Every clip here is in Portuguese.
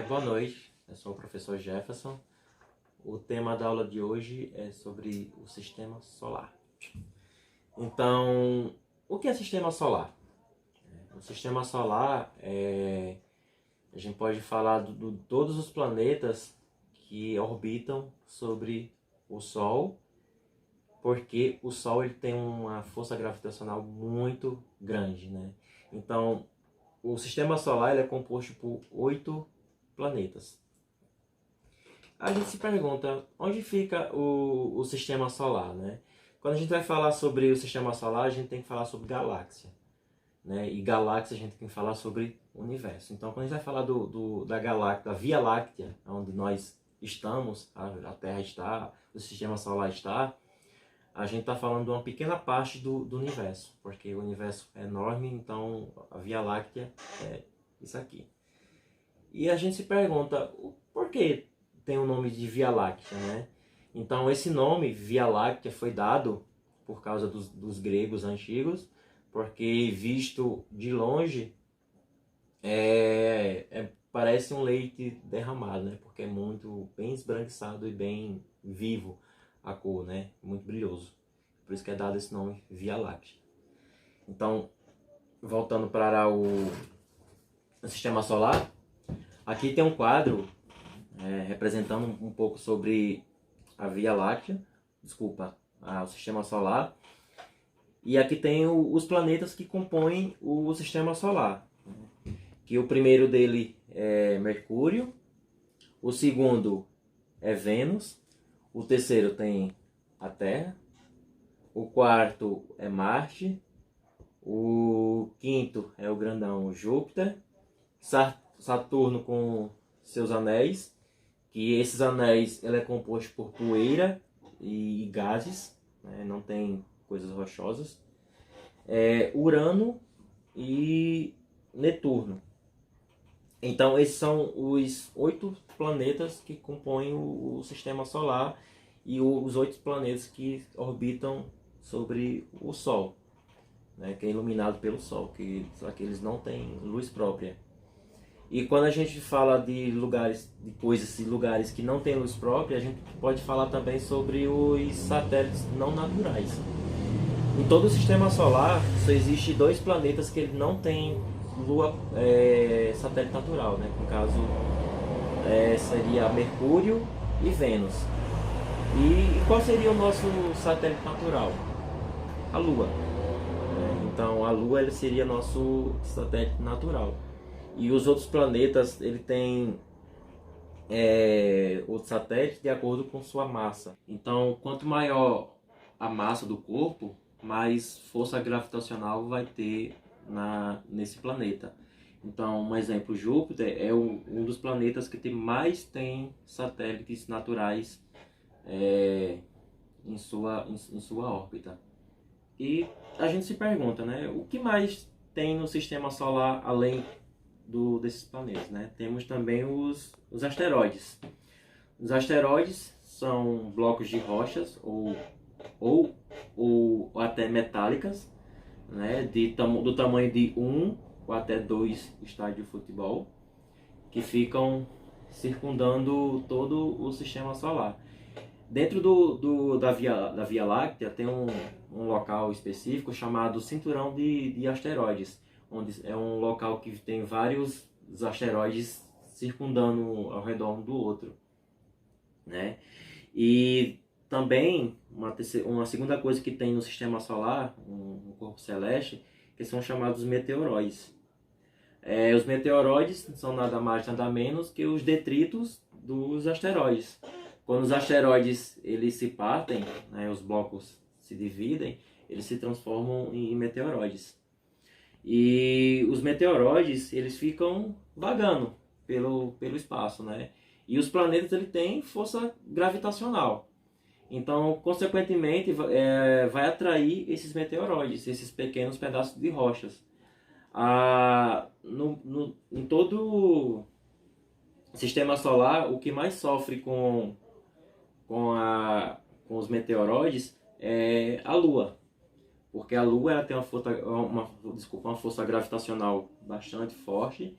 Boa noite, eu sou o professor Jefferson. O tema da aula de hoje é sobre o sistema solar. Então, o que é sistema solar? O sistema solar a gente pode falar de todos os planetas que orbitam sobre o Sol, porque o Sol ele tem uma força gravitacional muito grande, né? Então, o sistema solar ele é composto por 8 planetas. A gente se pergunta onde fica o sistema solar, né? Quando a gente vai falar sobre o sistema solar, a gente tem que falar sobre galáxia, né? E galáxia a gente tem que falar sobre o universo. Então, quando a gente vai falar da galáxia, da Via Láctea, onde nós estamos, a Terra está, o sistema solar está, a gente está falando de uma pequena parte do universo, porque o universo é enorme, então a Via Láctea é isso aqui. E a gente se pergunta, por que tem o nome de Via Láctea, né? Então esse nome, Via Láctea, foi dado por causa dos gregos antigos, porque visto de longe, parece um leite derramado, né? Porque é muito bem esbranquiçado e bem vivo a cor, né? Muito brilhoso. Por isso que é dado esse nome, Via Láctea. Então, voltando para o sistema solar, aqui tem um quadro representando um pouco sobre a Via Láctea, o sistema solar. E aqui tem os planetas que compõem o sistema solar. Que o primeiro dele é Mercúrio, o segundo é Vênus, o terceiro tem a Terra, o quarto é Marte, o quinto é o grandão Júpiter, Saturno com seus anéis, que esses anéis ele é composto por poeira e gases, né? Não tem coisas rochosas. Urano e Netuno. Então esses são os 8 planetas que compõem o sistema solar e os 8 planetas que orbitam sobre o Sol, né? Que é iluminado pelo Sol, só que eles não têm luz própria. E quando a gente fala de lugares, de coisas e lugares que não têm luz própria, a gente pode falar também sobre os satélites não naturais. Em todo o sistema solar só existe 2 planetas que ele não tem lua, satélite natural, né? No caso seria Mercúrio e Vênus. E qual seria o nosso satélite natural? A Lua. Então a Lua ele seria nosso satélite natural. E os outros planetas, ele tem outros satélites de acordo com sua massa. Então, quanto maior a massa do corpo, mais força gravitacional vai ter nesse planeta. Então, um exemplo, Júpiter é um dos planetas que mais tem satélites naturais em sua órbita. E a gente se pergunta, né, o que mais tem no sistema solar além desses planetas, né? Temos também os asteroides. Os asteroides são blocos de rochas ou até metálicas, né? Do tamanho de 1 ou até 2 estádios de futebol, que ficam circundando todo o sistema solar. Dentro da Via Láctea tem um local específico chamado Cinturão de Asteroides, onde é um local que tem vários asteroides circundando ao redor um do outro, né? E também uma segunda coisa que tem no sistema solar, um corpo celeste, que são chamados meteoroides. Os meteoroides são nada mais nada menos que os detritos dos asteroides. Quando os asteroides eles se partem, né, os blocos se dividem, eles se transformam em meteoroides. E os meteoroides eles ficam vagando pelo espaço, né? E os planetas ele têm força gravitacional. Então, consequentemente, vai atrair esses meteoroides, esses pequenos pedaços de rochas. Em todo o sistema solar, o que mais sofre com os meteoroides é a Lua. Porque a Lua ela tem uma força gravitacional bastante forte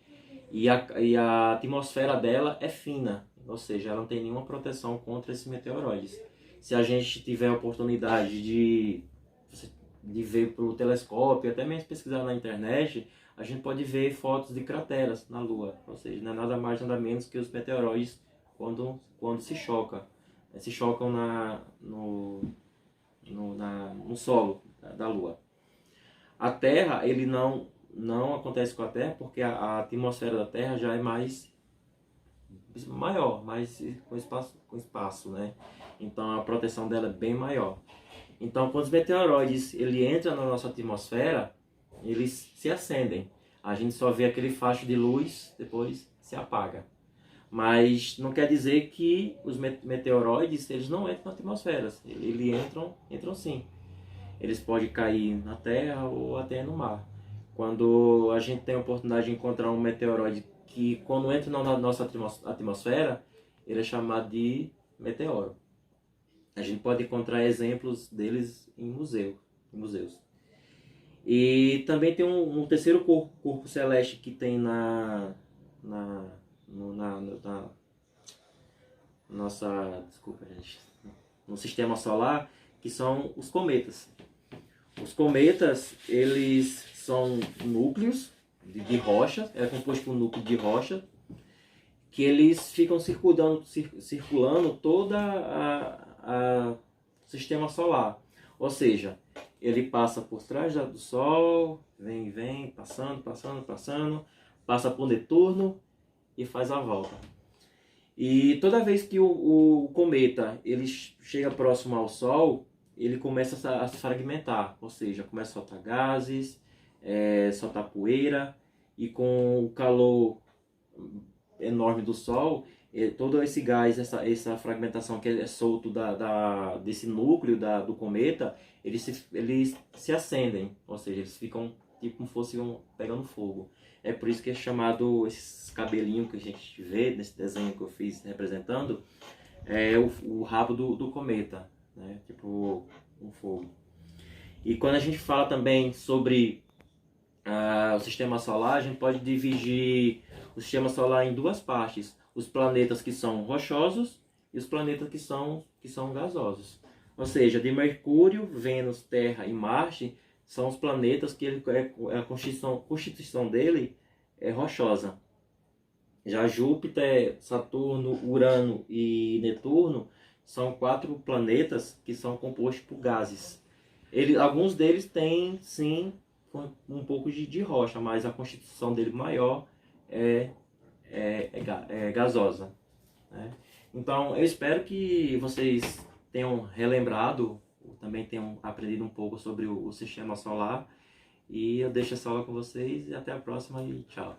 e a atmosfera dela é fina, ou seja, ela não tem nenhuma proteção contra esses meteoroides. Se a gente tiver a oportunidade de ver pelo telescópio, até mesmo pesquisar na internet, a gente pode ver fotos de crateras na Lua, ou seja, não é nada mais nada menos que os meteoroides quando se chocam no solo da Lua. A Terra, ele não acontece com a Terra porque a atmosfera da Terra já é maior, mais com espaço, né? Então a proteção dela é bem maior. Então quando os meteoroides ele entram na nossa atmosfera, eles se acendem. A gente só vê aquele facho de luz, depois se apaga. Mas não quer dizer que os meteoroides eles não entram na atmosfera. Eles entram sim. Eles podem cair na Terra ou até no mar. Quando a gente tem a oportunidade de encontrar um meteoroide que, quando entra na nossa atmosfera, ele é chamado de meteoro. A gente pode encontrar exemplos deles em museus. E também tem um terceiro corpo celeste que tem na nossa, desculpa, gente, no sistema solar, que são os cometas. Os cometas, eles são núcleos de rocha, é composto por um núcleo de rocha, que eles ficam circulando toda a sistema solar. Ou seja, ele passa por trás do Sol, vem, passando, passa por Netuno e faz a volta. E toda vez que o cometa ele chega próximo ao Sol, ele começa a se fragmentar, ou seja, começa a soltar gases, soltar poeira, e com o calor enorme do Sol, todo esse gás, essa fragmentação que é solto desse núcleo do cometa, eles se acendem, ou seja, eles ficam tipo como fosse pegando fogo. É por isso que é chamado esses cabelinhos que a gente vê nesse desenho que eu fiz representando, o rabo do cometa, né? Tipo um fogo. E quando a gente fala também sobre o sistema solar, a gente pode dividir o sistema solar em duas partes: os planetas que são rochosos e os planetas que são gasosos. Ou seja, de Mercúrio, Vênus, Terra e Marte são os planetas que a constituição dele é rochosa. Já Júpiter, Saturno, Urano e Netuno são 4 planetas que são compostos por gases. Alguns deles têm, sim, um pouco de rocha, mas a constituição dele maior é gasosa, né? Então, eu espero que vocês tenham relembrado, também tenham aprendido um pouco sobre o sistema solar. E eu deixo essa aula com vocês e até a próxima e tchau.